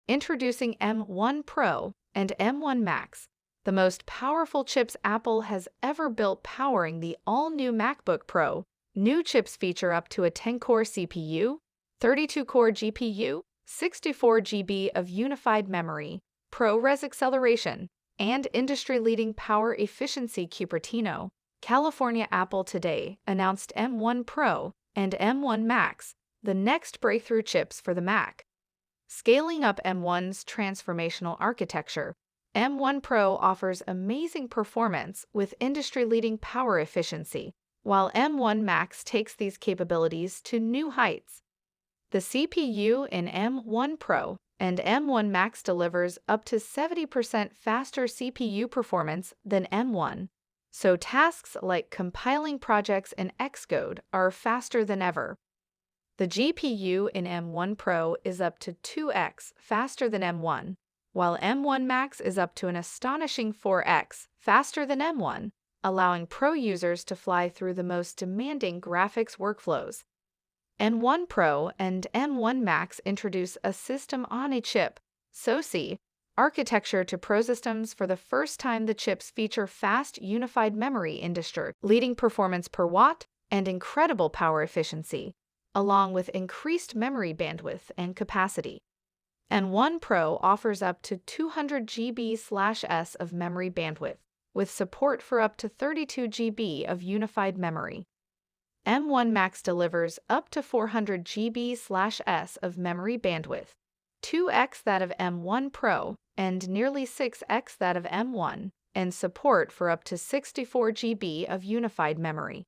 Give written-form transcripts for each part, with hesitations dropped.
Introducing M1 Pro and M1 Max, the most powerful chips Apple has ever built powering the all-new MacBook Pro. New chips feature up to a 10-core CPU, 32-core GPU, 64 GB of unified memory, ProRes acceleration, and industry-leading power efficiency. Cupertino, California. Apple today announced M1 Pro and M1 Max, the next breakthrough chips for the Mac. Scaling up M1's transformational architecture, M1 Pro offers amazing performance with industry-leading power efficiency, while M1 Max takes these capabilities to new heights. The CPU in M1 Pro and M1 Max delivers up to 70% faster CPU performance than M1, so tasks like compiling projects in Xcode are faster than ever. The GPU in M1 Pro is up to 2x faster than M1, while M1 Max is up to an astonishing 4x faster than M1, allowing Pro users to fly through the most demanding graphics workflows. M1 Pro and M1 Max introduce a system-on-a-chip (SoC) architecture to Pro systems. For the first time, the chips feature fast unified memory, industry-leading performance per watt, and incredible power efficiency, along with increased memory bandwidth and capacity. M1 Pro offers up to 200 GB/s of memory bandwidth, with support for up to 32 GB of unified memory. M1 Max delivers up to 400 GB/s of memory bandwidth, 2x that of M1 Pro and nearly 6x that of M1, and support for up to 64 GB of unified memory.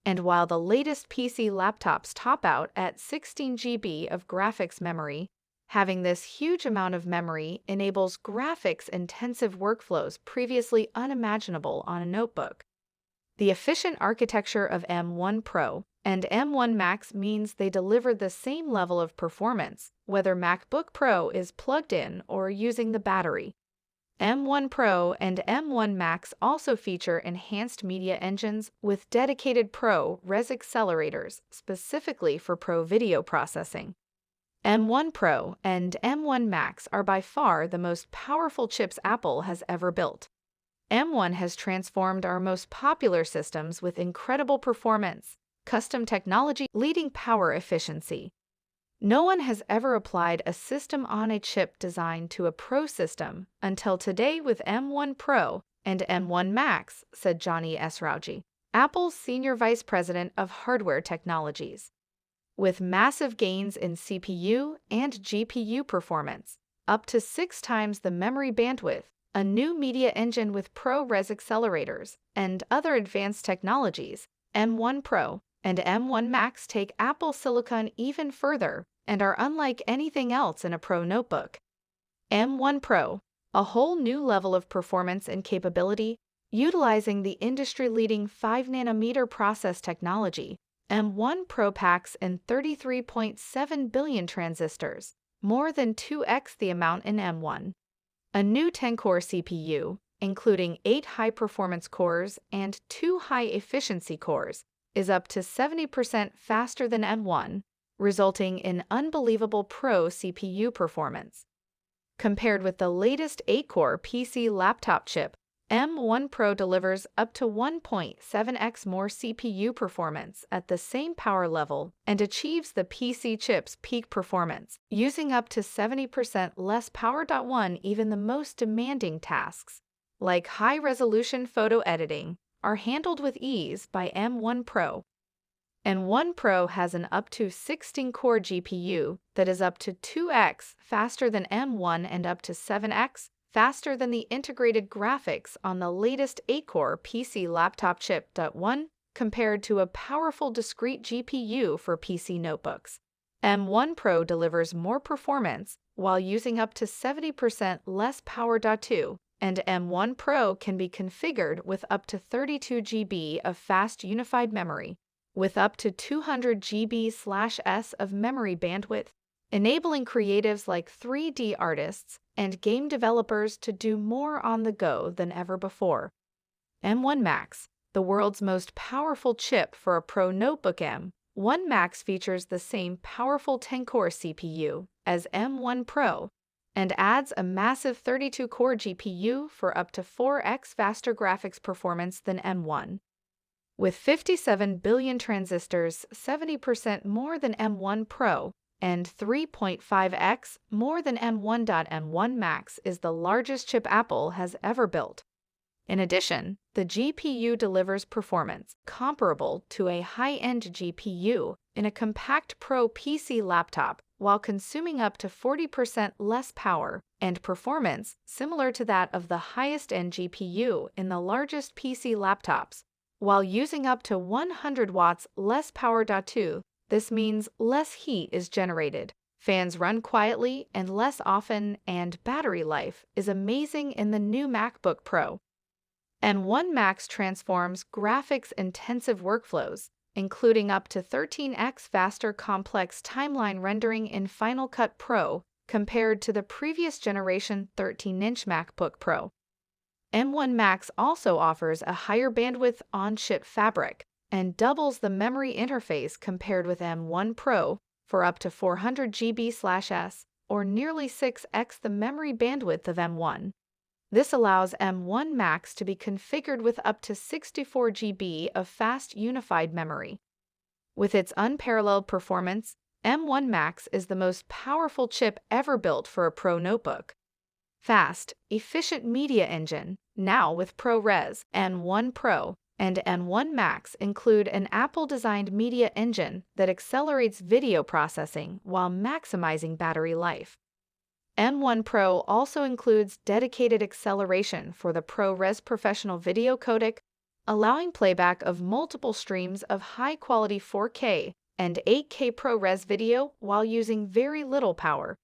And while the latest PC laptops top out at 16 GB of graphics memory, having this huge amount of memory enables graphics-intensive workflows previously unimaginable on a notebook. The efficient architecture of M1 Pro and M1 Max means they deliver the same level of performance, whether MacBook Pro is plugged in or using the battery. M1 Pro and M1 Max also feature enhanced media engines with dedicated ProRes accelerators specifically for Pro video processing. M1 Pro and M1 Max are by far the most powerful chips Apple has ever built. M1 has transformed our most popular systems with incredible performance, custom technology, leading power efficiency. No one has ever applied a system-on-a-chip design to a Pro system until today with M1 Pro and M1 Max, said Johnny Esrauji, Apple's Senior Vice President of Hardware Technologies. With massive gains in CPU and GPU performance, up to 6 times the memory bandwidth, a new media engine with ProRes accelerators, and other advanced technologies, M1 Pro and M1 Max take Apple Silicon even further and are unlike anything else in a Pro notebook. M1 Pro, a whole new level of performance and capability, utilizing the industry-leading 5nm process technology. M1 Pro packs in 33.7 billion transistors, more than 2x the amount in M1. A new 10-core CPU, including 8 high-performance cores and 2 high-efficiency cores, is up to 70% faster than M1, resulting in unbelievable Pro CPU performance. Compared with the latest 8-core PC laptop chip, M1 Pro delivers up to 1.7x more CPU performance at the same power level and achieves the PC chip's peak performance, using up to 70% less power. Even the most demanding tasks, like high-resolution photo editing, are handled with ease by M1 Pro. M1 Pro has an up to 16-core GPU that is up to 2x faster than M1 and up to 7x faster than the integrated graphics on the latest 8-core PC laptop chip. Compared to a powerful discrete GPU for PC notebooks, M1 Pro delivers more performance while using up to 70% less power. And M1 Pro can be configured with up to 32 GB of fast unified memory, with up to 200 GB/s of memory bandwidth, enabling creatives like 3D artists and game developers to do more on the go than ever before. M1 Max, the world's most powerful chip for a Pro notebook. M1 Max features the same powerful 10-core CPU as M1 Pro and adds a massive 32-core GPU for up to 4x faster graphics performance than M1. With 57 billion transistors, 70% more than M1 Pro, and 3.5x more than M1. M1 Max is the largest chip Apple has ever built. In addition, the GPU delivers performance comparable to a high-end GPU in a compact Pro PC laptop while consuming up to 40% less power and performance similar to that of the highest-end GPU in the largest PC laptops, while using up to 100 watts less power. This means less heat is generated. Fans run quietly and less often, and battery life is amazing in the new MacBook Pro. M1 Max transforms graphics-intensive workflows, including up to 13x faster complex timeline rendering in Final Cut Pro compared to the previous generation 13-inch MacBook Pro. M1 Max also offers a higher bandwidth on-chip fabric and doubles the memory interface compared with M1 Pro for up to 400 GB/s, or nearly 6x the memory bandwidth of M1. This allows M1 Max to be configured with up to 64 GB of fast unified memory. With its unparalleled performance, M1 Max is the most powerful chip ever built for a Pro notebook. Fast, efficient media engine, now with ProRes, M1 Pro, and M1 Max include an Apple-designed media engine that accelerates video processing while maximizing battery life. M1 Pro also includes dedicated acceleration for the ProRes professional video codec, allowing playback of multiple streams of high-quality 4K and 8K ProRes video while using very little power.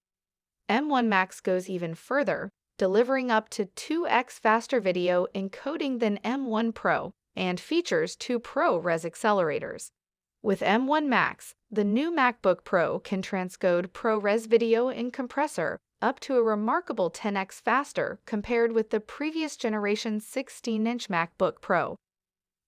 M1 Max goes even further, delivering up to 2x faster video encoding than M1 Pro, and features two ProRes accelerators. With M1 Max, the new MacBook Pro can transcode ProRes video in compressor up to a remarkable 10x faster compared with the previous generation 16-inch MacBook Pro.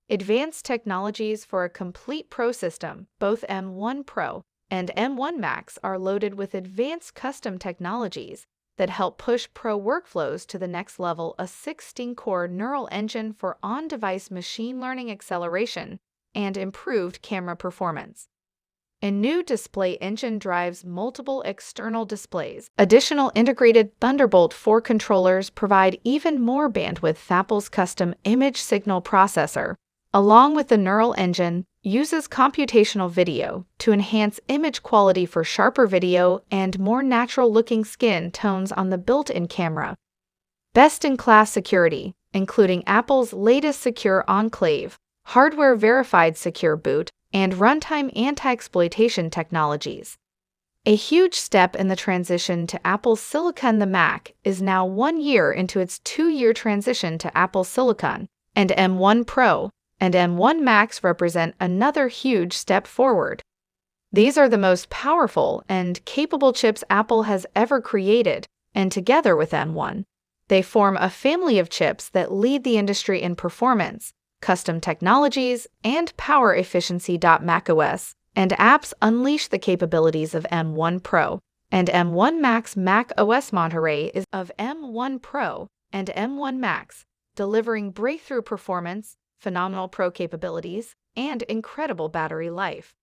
Advanced technologies for a complete Pro system, both M1 Pro and M1 Max are loaded with advanced custom technologies that help push Pro workflows to the next level: a 16-core neural engine for on-device machine learning acceleration and improved camera performance. A new display engine drives multiple external displays. Additional integrated Thunderbolt 4 controllers provide even more bandwidth. Apple's custom image signal processor, along with the neural engine, uses computational video to enhance image quality for sharper video and more natural-looking skin tones on the built-in camera. Best-in-class security, including Apple's latest Secure Enclave, hardware-verified Secure Boot, and runtime anti-exploitation technologies. A huge step in the transition to Apple Silicon. The Mac is now 1 year into its 2-year transition to Apple Silicon, and M1 Pro and M1 Max represent another huge step forward. These are the most powerful and capable chips Apple has ever created, and together with M1, they form a family of chips that lead the industry in performance, custom technologies, and power efficiency. macOS and apps unleash the capabilities of M1 Pro and M1 Max. macOS Monterey is of M1 Pro and M1 Max, delivering breakthrough performance, phenomenal Pro capabilities, and incredible battery life.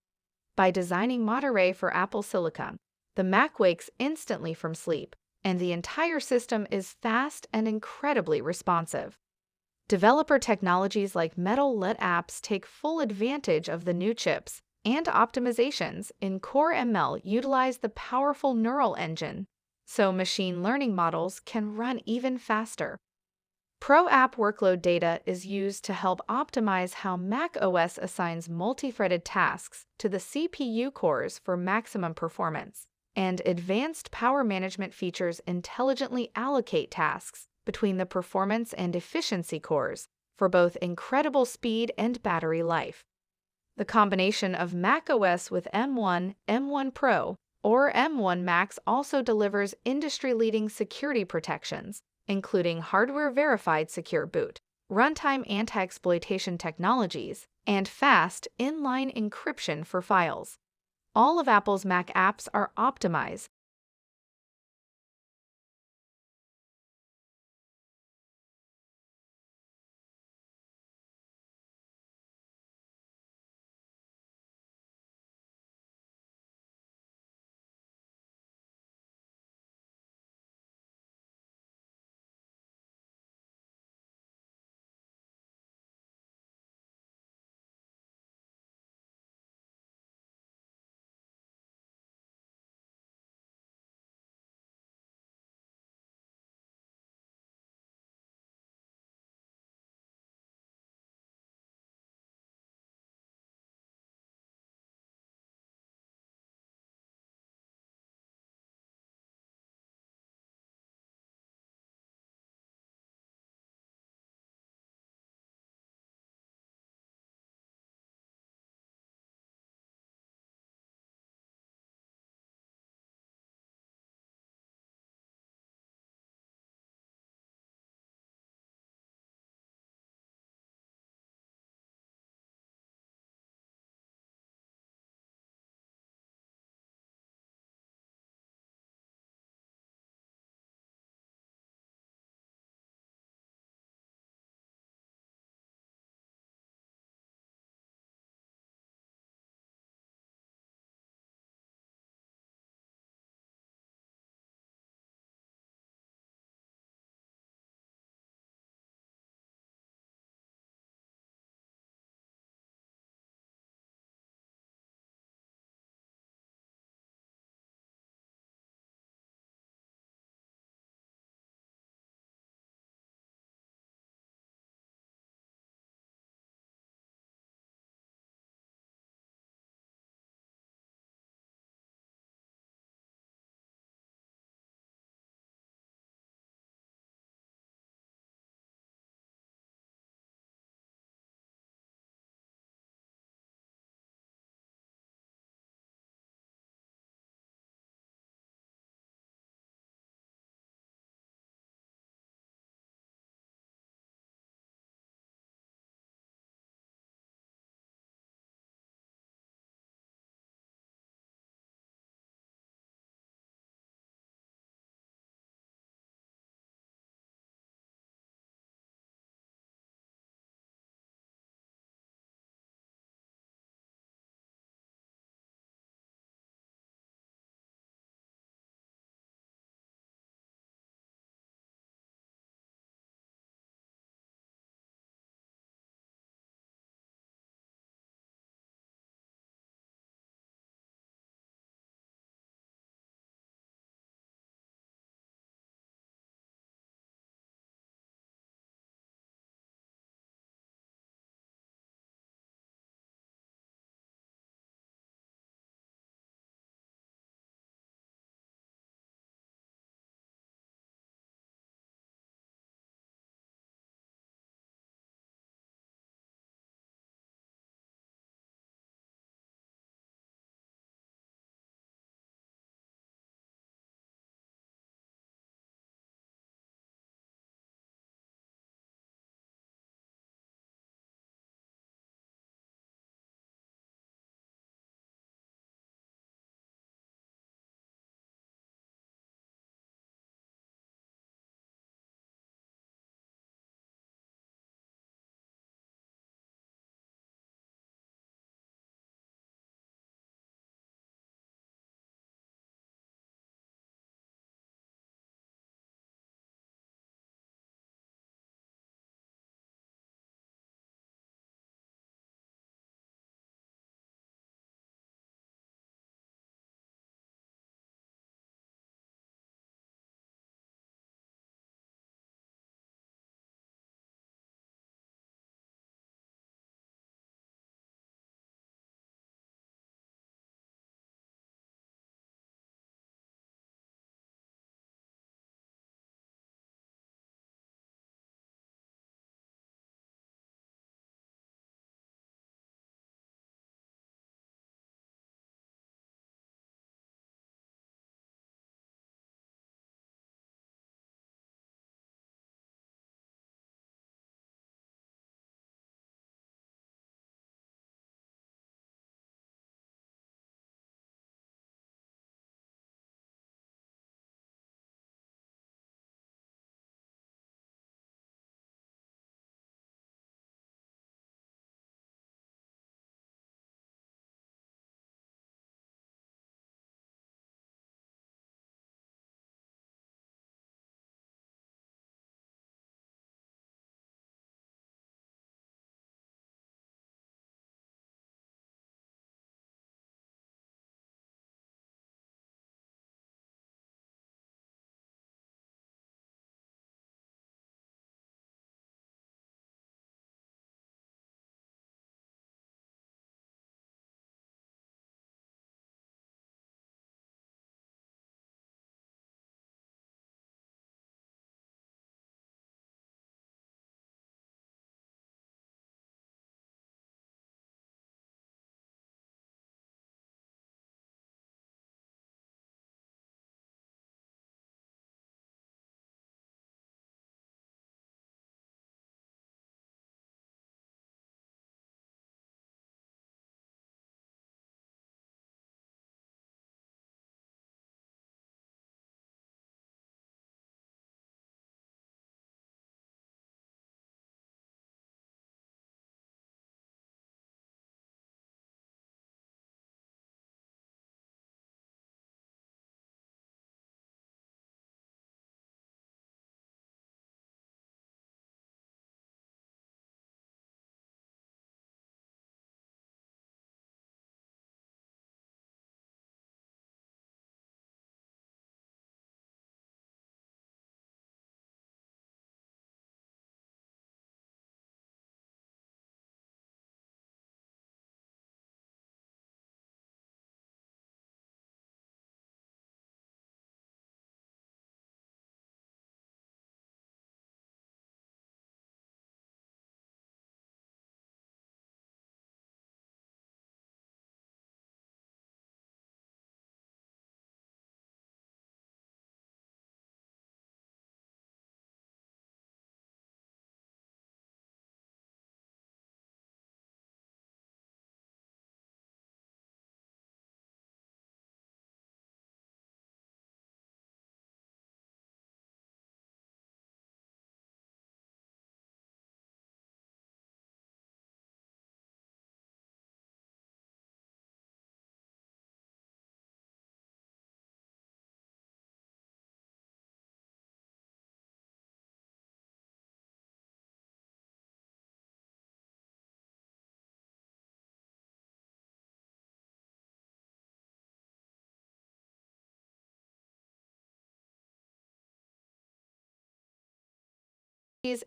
By designing Monterey for Apple Silicon, the Mac wakes instantly from sleep, and the entire system is fast and incredibly responsive. Developer technologies like Metal let apps take full advantage of the new chips, and optimizations in Core ML utilize the powerful neural engine, so machine learning models can run even faster. Pro app workload data is used to help optimize how macOS assigns multi-threaded tasks to the CPU cores for maximum performance, and advanced power management features intelligently allocate tasks between the performance and efficiency cores for both incredible speed and battery life. The combination of macOS with M1, M1 Pro, or M1 Max also delivers industry-leading security protections, including hardware-verified Secure Boot, runtime anti-exploitation technologies, and fast inline encryption for files. All of Apple's Mac apps are optimized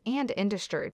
and industry.